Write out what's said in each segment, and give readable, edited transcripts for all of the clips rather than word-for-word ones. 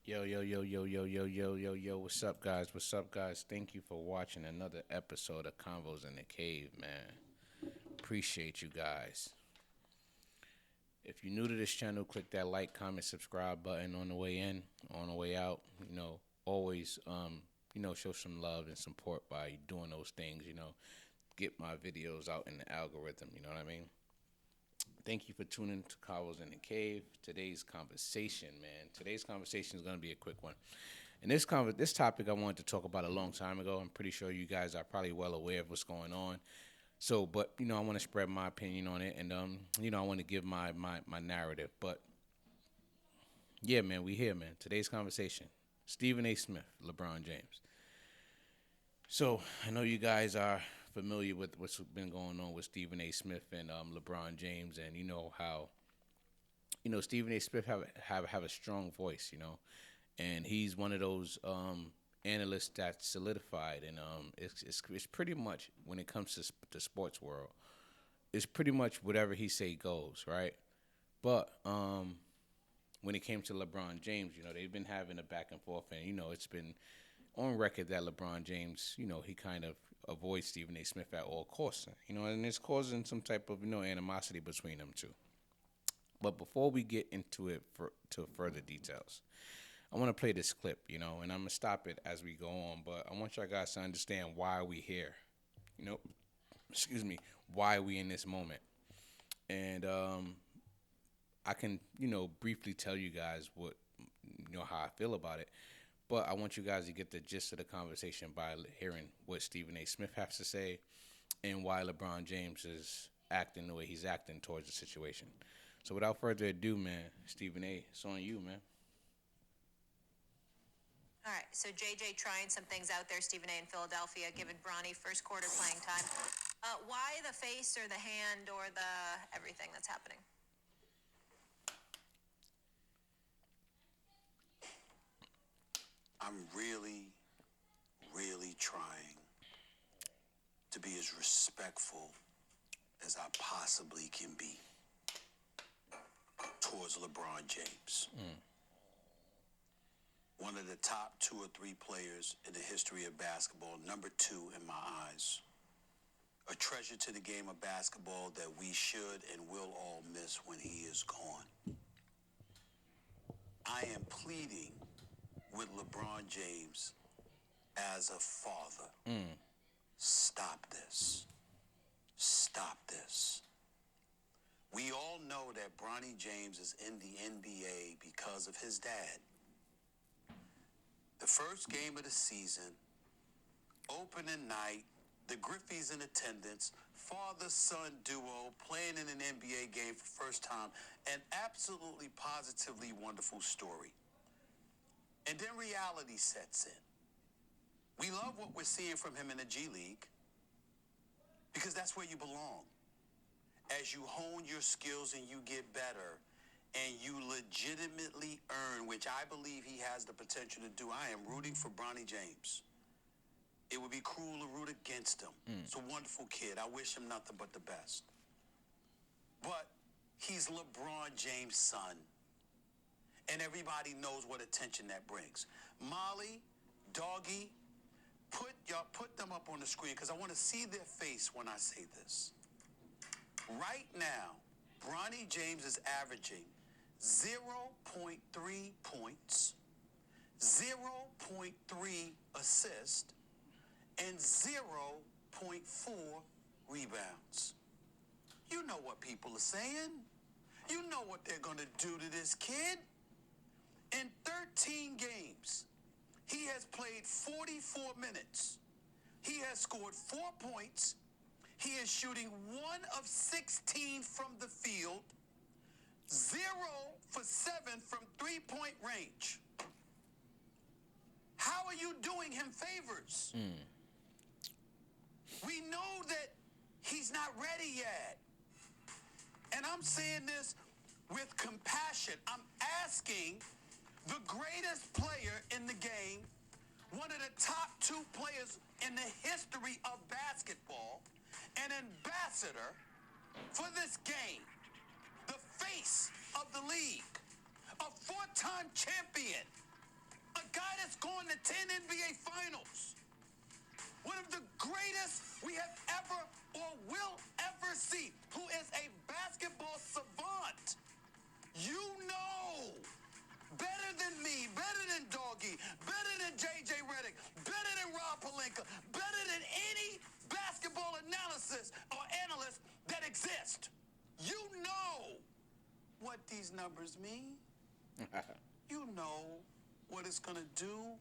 Yo, yo, yo, yo, yo, yo, yo, yo, yo, what's up, guys? What's up, guys? Thank you for watching another episode of Convos in the Cave, man. Appreciate you guys. If you're new to this channel, click that like, comment, subscribe button on the way in, on the way out. Always, show some love and support by doing those things, get my videos out in the algorithm, you know what I mean? Thank you for tuning to Convos in the Cave. Today's conversation, man. Today's conversation is going to be a quick one. And this topic I wanted to talk about a long time ago. I'm pretty sure you guys are probably well aware of what's going on. So, but I want to spread my opinion on it, and I want to give my narrative. But yeah, man, we here, man. Today's conversation: Stephen A. Smith, LeBron James. So I know you guys are familiar with what's been going on with Stephen A. Smith and LeBron James, and you know how Stephen A. Smith have a strong voice, and he's one of those analysts that's solidified, and it's pretty much when it comes to the sports world, it's pretty much whatever he say goes, right? But when it came to LeBron James, they've been having a back and forth, and it's been on record that LeBron James, he kind of avoids Stephen A. Smith at all costs, and it's causing some type of animosity between them two. But before we get into it to further details, I want to play this clip, and I'm gonna stop it as we go on. But I want y'all guys to understand why we here, excuse me, why we in this moment, and I can briefly tell you guys what how I feel about it. But I want you guys to get the gist of the conversation by hearing what Stephen A. Smith has to say and why LeBron James is acting the way he's acting towards the situation. So without further ado, man, Stephen A., it's on you, man. All right, so JJ trying some things out there, Stephen A. in Philadelphia, giving Bronny first quarter playing time. Why the face or the hand or the everything that's happening? I'm really, really trying to be as respectful as I possibly can be towards LeBron James. One of the top 2 or 3 players in the history of basketball, number 2 in my eyes. A treasure to the game of basketball that we should and will all miss when he is gone. I am pleading with LeBron James as a father. Stop this. Stop this. We all know that Bronny James is in the NBA because of his dad. The first game of the season, opening night, the Griffeys in attendance, father-son duo playing in an NBA game for first time, an absolutely positively wonderful story. And then reality sets in. We love what we're seeing from him in the G League because that's where you belong. As you hone your skills and you get better and you legitimately earn, which I believe he has the potential to do, I am rooting for Bronny James. It would be cruel to root against him. He's a wonderful kid. I wish him nothing but the best. But he's LeBron James' son. And everybody knows what attention that brings. Molly, Doggy, put them up on the screen because I want to see their face when I say this. Right now, Bronny James is averaging 0.3 points, 0.3 assists, and 0.4 rebounds. You know what people are saying. You know what they're going to do to this kid. In 13 games, he has played 44 minutes. He has scored 4 points. He is shooting 1 of 16 from the field, 0 for 7 from three-point range. How are you doing him favors? We know that he's not ready yet. And I'm saying this with compassion. I'm asking the greatest player in the game, one of the top 2 players in the history of basketball, an ambassador for this game, the face of the league, a 4-time champion, A guy that's gone to 10 NBA finals. One of the greatest we have ever or will ever see, who is a basketball savant. You know, better than me, better than Doggy, better than J.J. Redick, better than Rob Pelinka, better than any basketball analysis or analyst that exists. You know what these numbers mean. You know what it's going to do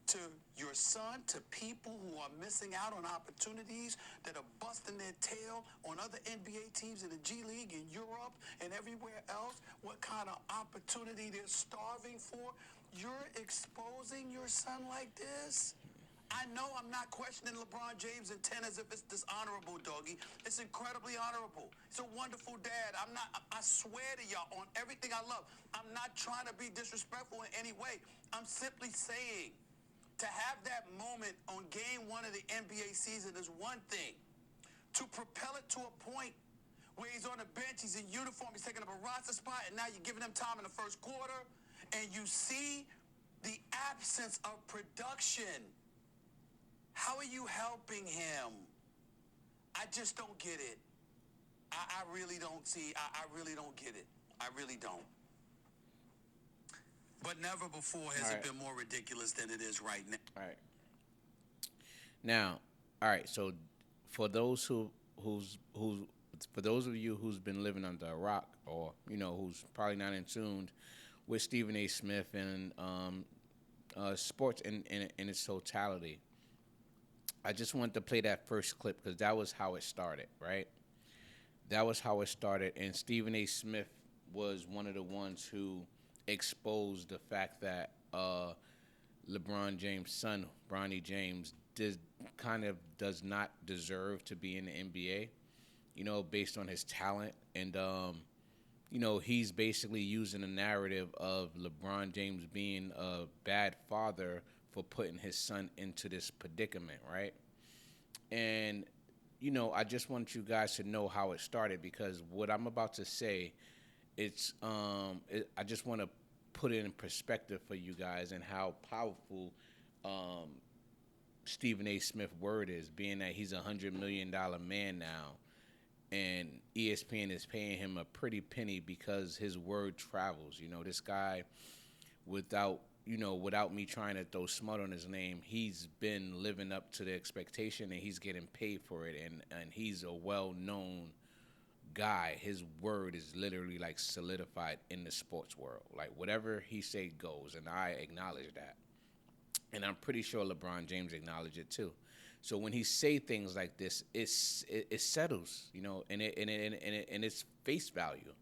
to your son, to people who are missing out on opportunities, that are busting their tail on other NBA teams in the G League, in Europe, and everywhere else, what kind of opportunity they're starving for. You're exposing your son like this? I know I'm not questioning LeBron James' intent as if it's dishonorable, Doggy. It's incredibly honorable. He's a wonderful dad. I swear to y'all on everything I love, I'm not trying to be disrespectful in any way. I'm simply saying, to have that moment on game 1 of the NBA season is one thing. To propel it to a point where he's on the bench, he's in uniform, he's taking up a roster spot, and now you're giving him time in the first quarter, and you see the absence of production. How are you helping him? I just don't get it. I really don't see, I really don't get it. I really don't. But never before has it been more ridiculous than it is right now. All right. Now, all right. So, for those for those of you who's been living under a rock, or who's probably not in tune with Stephen A. Smith and sports in its totality, I just wanted to play that first clip because that was how it started, right? That was how it started, and Stephen A. Smith was one of the ones who exposed the fact that LeBron James' son, Bronny James, does not deserve to be in the NBA, based on his talent. And, he's basically using the narrative of LeBron James being a bad father for putting his son into this predicament, right? And, I just want you guys to know how it started, because what I'm about to say, I just want to put it in perspective for you guys and how powerful Stephen A. Smith's word is, being that he's $100 million man now, and ESPN is paying him a pretty penny because his word travels. This guy, without me trying to throw smut on his name, he's been living up to the expectation, and he's getting paid for it, and he's a well-known guy. His word is literally like solidified in the sports world. Like, whatever he say goes, and I acknowledge that. And I'm pretty sure LeBron James acknowledged it too. So when he say things like this, it settles, and it's face value.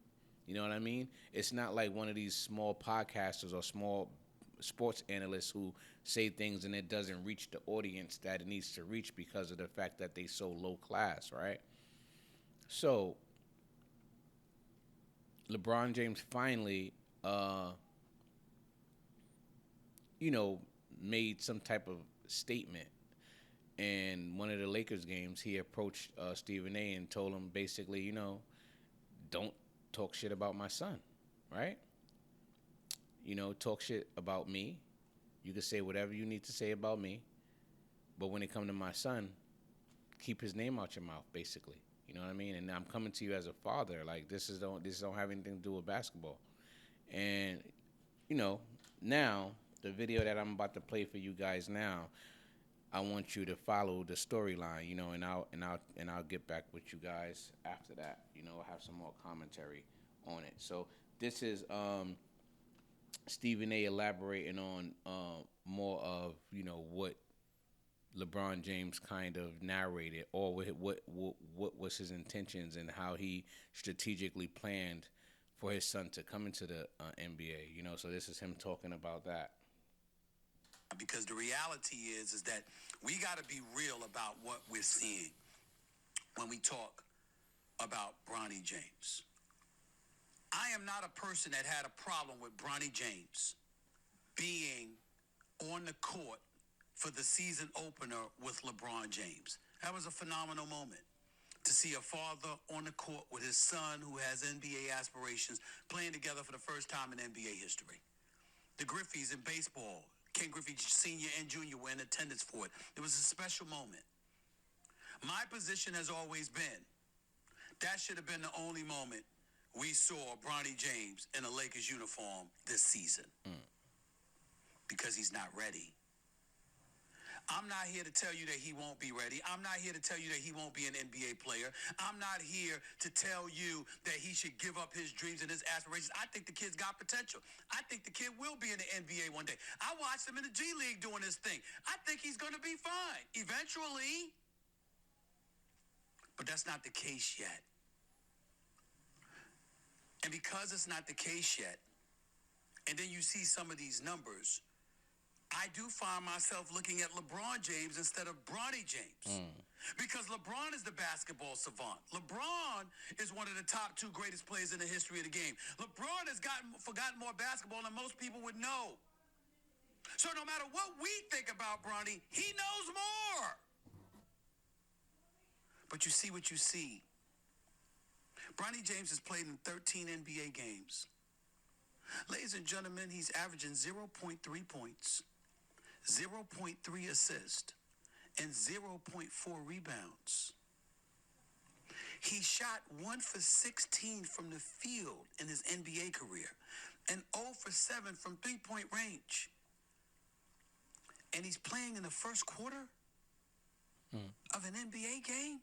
You know what I mean? It's not like one of these small podcasters or small sports analysts who say things and it doesn't reach the audience that it needs to reach because of the fact that they so low class, right? So LeBron James finally, made some type of statement. And one of the Lakers games, he approached Stephen A. and told him basically, don't talk shit about my son, right? Talk shit about me. You can say whatever you need to say about me, but when it comes to my son, keep his name out your mouth, basically. You know what I mean? And I'm coming to you as a father. Like, this don't have anything to do with basketball. And now the video that I'm about to play for you guys now, I want you to follow the storyline, and I'll get back with you guys after that. Have some more commentary on it. So this is Stephen A. elaborating on more of what LeBron James kind of narrated, or what was his intentions and how he strategically planned for his son to come into the NBA. So this is him talking about that. Because the reality is that we got to be real about what we're seeing when we talk about Bronny James. I am not a person that had a problem with Bronny James being on the court for the season opener with LeBron James. That was a phenomenal moment to see a father on the court with his son who has NBA aspirations playing together for the first time in NBA history. The Griffeys in baseball, Ken Griffey Sr. and Jr. were in attendance for it. It was a special moment. My position has always been that should have been the only moment we saw Bronny James in a Lakers uniform this season because he's not ready. I'm not here to tell you that he won't be ready. I'm not here to tell you that he won't be an NBA player. I'm not here to tell you that he should give up his dreams and his aspirations. I think the kid's got potential. I think the kid will be in the NBA one day. I watched him in the G League doing his thing. I think he's going to be fine eventually. But that's not the case yet. And because it's not the case yet, and then you see some of these numbers, I do find myself looking at LeBron James instead of Bronny James. Because LeBron is the basketball savant. LeBron is one of the top 2 greatest players in the history of the game. LeBron has forgotten more basketball than most people would know. So no matter what we think about Bronny, he knows more. But you see what you see. Bronny James has played in 13 NBA games. Ladies and gentlemen, he's averaging 0.3 points, 0.3 assists, and 0.4 rebounds. He shot 1 for 16 from the field in his NBA career and 0 for 7 from three-point range. And he's playing in the first quarter of an NBA game?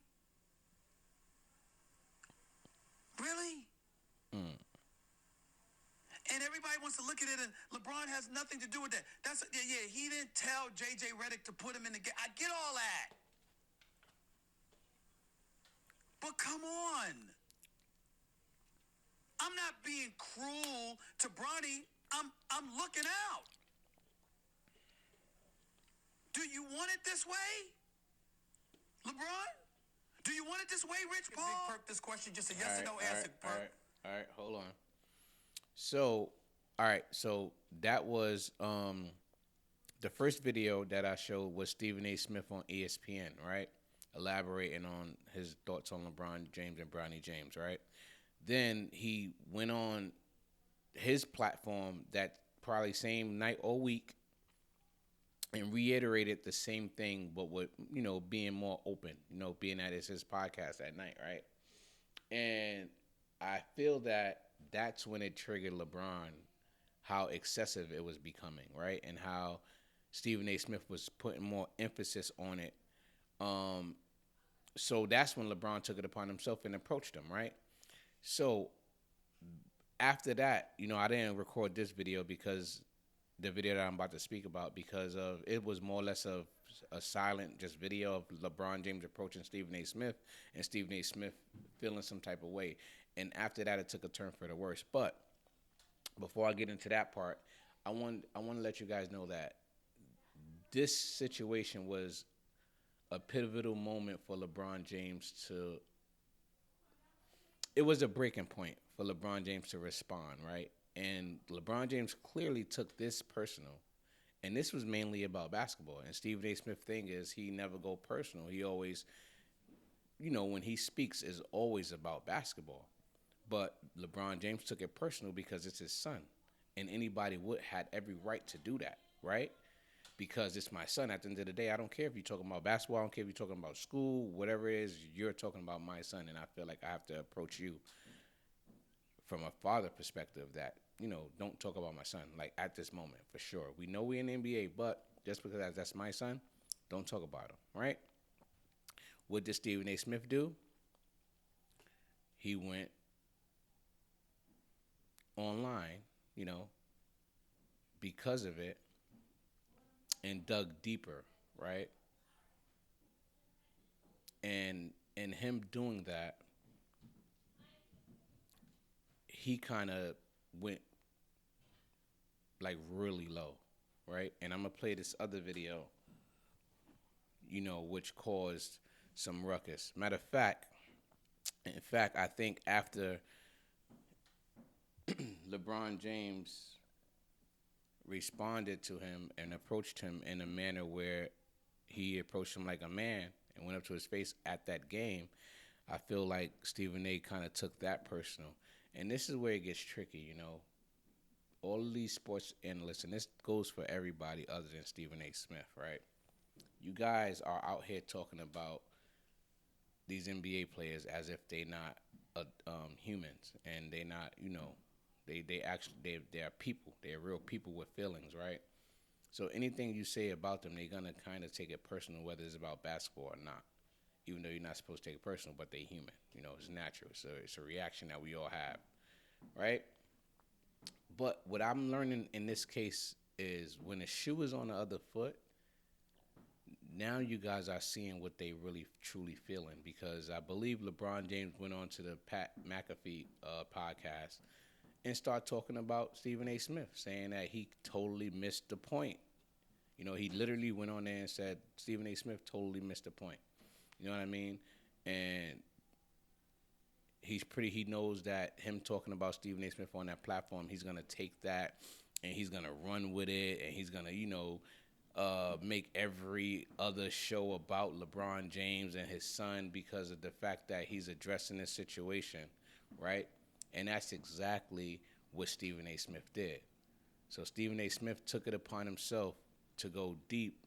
Really? And everybody wants to look at it, and LeBron has nothing to do with that. He didn't tell J.J. Redick to put him in the game. I get all that. But come on. I'm not being cruel to Bronny. I'm looking out. Do you want it this way, LeBron? Do you want it this way, Rich Paul? Big Perk, this question, just a yes or no answer, Perk. All right, hold on. So, all right, so that was the first video that I showed was Stephen A. Smith on ESPN, right? Elaborating on his thoughts on LeBron James and Bronny James, right? Then he went on his platform that probably same night or week and reiterated the same thing, but with, being more open, being that it's his podcast at night, right? And I feel that that's when it triggered LeBron, how excessive it was becoming, right? And how Stephen A. Smith was putting more emphasis on it. So that's when LeBron took it upon himself and approached him, right? So after that, I didn't record this video because the video that I'm about to speak about, because of it was more or less of a silent just video of LeBron James approaching Stephen A. Smith and Stephen A. Smith feeling some type of way. And after that, it took a turn for the worse. But before I get into that part, I want to let you guys know that this situation was a pivotal moment for LeBron James to. It was a breaking point for LeBron James to respond, right? And LeBron James clearly took this personal. And this was mainly about basketball. And Stephen A. Smith thing is he never go personal. He always, when he speaks, is always about basketball. But LeBron James took it personal because it's his son. And anybody had every right to do that, right? Because it's my son. At the end of the day, I don't care if you're talking about basketball. I don't care if you're talking about school. Whatever it is, you're talking about my son. And I feel like I have to approach you from a father perspective that, don't talk about my son, like at this moment, for sure. We know we're in the NBA, but just because that's my son, don't talk about him, right? What did Stephen A. Smith do? He went online, because of it, and dug deeper, right? And in him doing that, he kind of went like really low, right? And I'm gonna play this other video, which caused some ruckus. In fact, I think after LeBron James responded to him and approached him in a manner where he approached him like a man and went up to his face at that game, I feel like Stephen A. kind of took that personal. And this is where it gets tricky, all of these sports analysts, and this goes for everybody other than Stephen A. Smith, right? You guys are out here talking about these NBA players as if they're not humans, and they're not, they actually they are people. They're real people with feelings, right? So anything you say about them, they're gonna kind of take it personal, whether it's about basketball or not. Even though you're not supposed to take it personal, but they're human. It's natural. So it's a reaction that we all have, right? But what I'm learning in this case is when the shoe is on the other foot, now you guys are seeing what they really truly feeling, because I believe LeBron James went on to the Pat Macafee podcast and start talking about Stephen A. Smith, saying that he totally missed the point. He literally went on there and said Stephen A. Smith totally missed the point. You know what I mean? And he knows that him talking about Stephen A. Smith on that platform, he's gonna take that and he's gonna run with it, and he's gonna, make every other show about LeBron James and his son because of the fact that he's addressing this situation, right? And that's exactly what Stephen A. Smith did. So Stephen A. Smith took it upon himself to go deep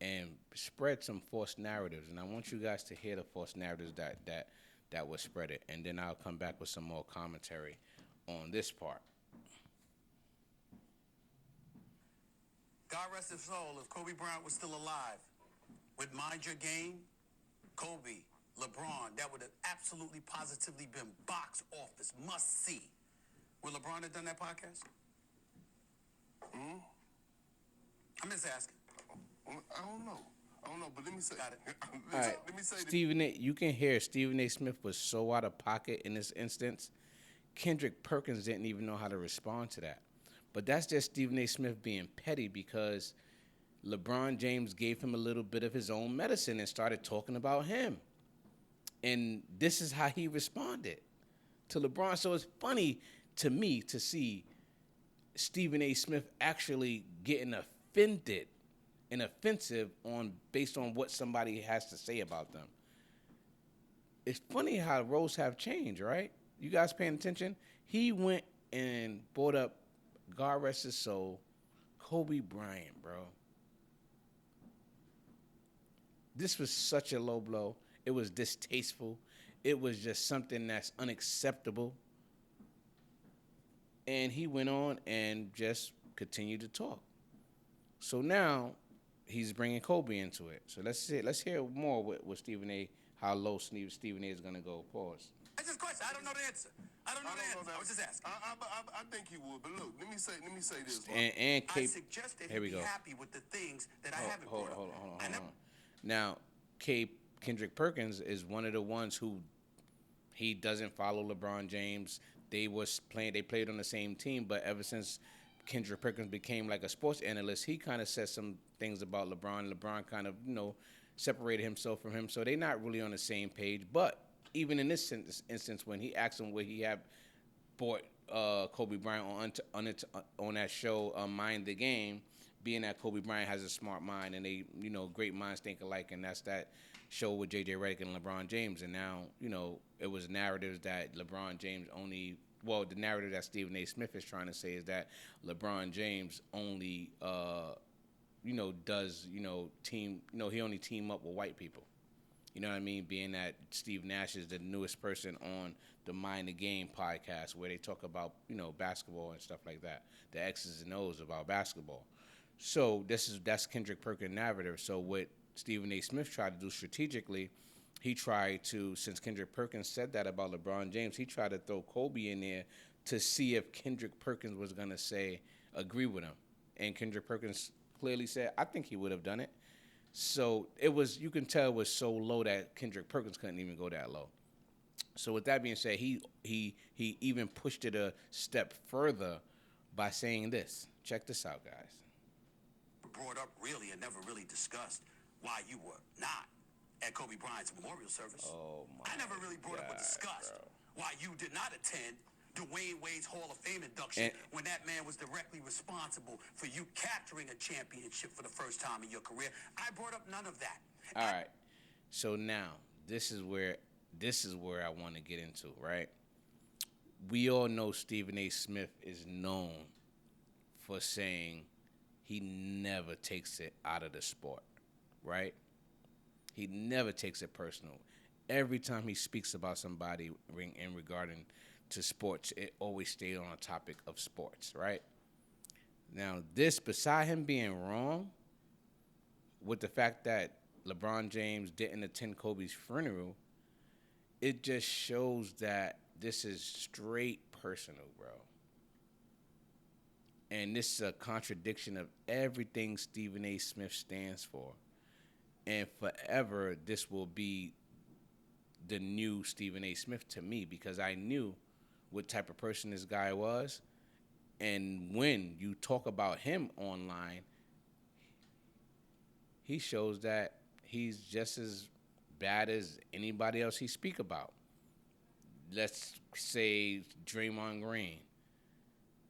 and spread some false narratives. And I want you guys to hear the false narratives that was spread, and then I'll come back with some more commentary on this part. God rest his soul, if Kobe Bryant was still alive, with Mind Your Game, Kobe, LeBron, that would have absolutely positively been box office, must see. Would LeBron have done that podcast? I'm just asking. I don't know, but let me say. Got it. All right, Let me say Stephen A. You can hear Stephen A. Smith was so out of pocket in this instance. Kendrick Perkins didn't even know how to respond to that. But that's just Stephen A. Smith being petty, because LeBron James gave him a little bit of his own medicine and started talking about him. And this is how he responded to LeBron. So it's funny to me to see Stephen A. Smith actually getting offended and offensive based on what somebody has to say about them. It's funny how roles have changed, right? You guys paying attention? He went and brought up, God rest his soul, Kobe Bryant, bro. This was such a low blow. It was distasteful. It was just something that's unacceptable. And he went on and just continued to talk. So now he's bringing Kobe into it. So let's hear more with Stephen A. How low Stephen A. is gonna go. Pause. That's just a question. I don't know the answer. I don't know the answer. I was just asking. I think he would, but look, let me say this. And I Cape, suggest that here we he be go. happy with the things that I haven't brought up. Hold on. Now, Kendrick Perkins is one of the ones who he doesn't follow LeBron James. They played on the same team, but ever since Kendrick Perkins became like a sports analyst, he kind of said some things about LeBron. LeBron kind of, separated himself from him. So they're not really on the same page. But even in this instance, when he asked him where he had bought Kobe Bryant on that show, Mind the Game, being that Kobe Bryant has a smart mind and they, great minds think alike, and that's that show with J.J. Redick and LeBron James. And now, it was narratives that LeBron James the narrative that Stephen A. Smith is trying to say is that LeBron James only, does, team, he only team up with white people. You know what I mean? Being that Steve Nash is the newest person on the Mind the Game podcast, where they talk about, basketball and stuff like that, the X's and O's about basketball. So that's Kendrick Perkins' narrative. So what Stephen A. Smith tried to do strategically, he tried to, since Kendrick Perkins said that about LeBron James, he tried to throw Kobe in there to see if Kendrick Perkins was going to agree with him. And Kendrick Perkins clearly said, I think he would have done it. So you can tell it was so low that Kendrick Perkins couldn't even go that low. So with that being said, he even pushed it a step further by saying this. Check this out, guys. Brought up really and never really discussed why you were not at Kobe Bryant's memorial service. Oh my! I never really brought up or discussed why you did not attend Dwayne Wade's Hall of Fame induction when that man was directly responsible for you capturing a championship for the first time in your career. I brought up none of that. All right. So now this is where I want to get into, right? We all know Stephen A. Smith is known for saying he never takes it out of the sport, right? He never takes it personal. Every time he speaks about somebody in regarding to sports, it always stayed on a topic of sports, right? Now, this, beside him being wrong, with the fact that LeBron James didn't attend Kobe's funeral, it just shows that this is straight personal, bro. And this is a contradiction of everything Stephen A. Smith stands for. And forever, this will be the new Stephen A. Smith to me, because I knew what type of person this guy was. And when you talk about him online, he shows that he's just as bad as anybody else he speak about. Let's say Draymond Green.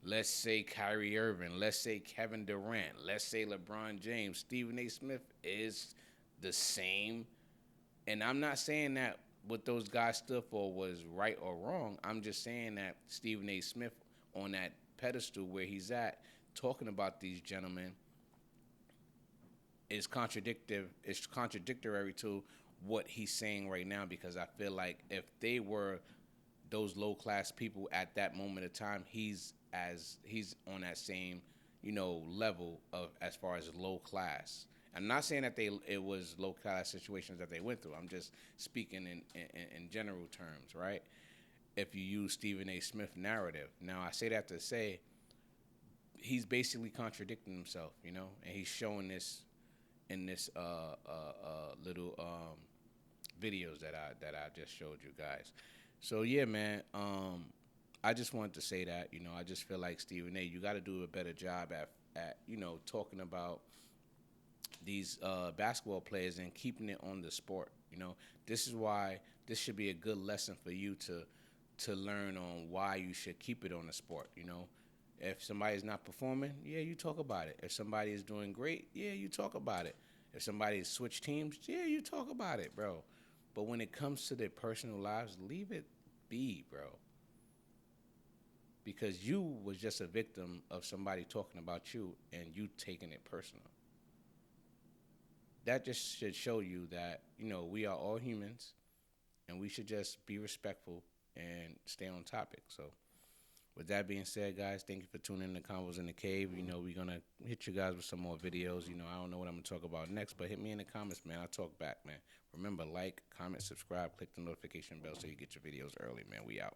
Let's say Kyrie Irving. Let's say Kevin Durant. Let's say LeBron James. Stephen A. Smith is the same. And I'm not saying that what those guys stood for was right or wrong. I'm just saying that Stephen A. Smith, on that pedestal where he's at, talking about these gentlemen, is contradictory to what he's saying right now, because I feel like if they were those low class people at that moment of time, he's on that same, level of as far as low class. I'm not saying that it was low class situations that they went through. I'm just speaking in general terms, right? If you use Stephen A. Smith narrative. Now, I say that to say he's basically contradicting himself, and he's showing this in this little videos that I just showed you guys. So yeah, man. I just wanted to say that, I just feel like Stephen A., you got to do a better job at talking about these basketball players and keeping it on the sport. This is why this should be a good lesson for you to learn on why you should keep it on the sport. If somebody's not performing, yeah, you talk about it. If somebody is doing great, yeah, you talk about it. If somebody's switched teams, yeah, you talk about it, bro. But when it comes to their personal lives, leave it be, bro. Because you was just a victim of somebody talking about you and you taking it personal. That just should show you that, we are all humans and we should just be respectful and stay on topic. So with that being said, guys, thank you for tuning in to Convos in the Cave. We're going to hit you guys with some more videos. I don't know what I'm going to talk about next, but hit me in the comments, man. I'll talk back, man. Remember, like, comment, subscribe, click the notification bell so you get your videos early, man. We out.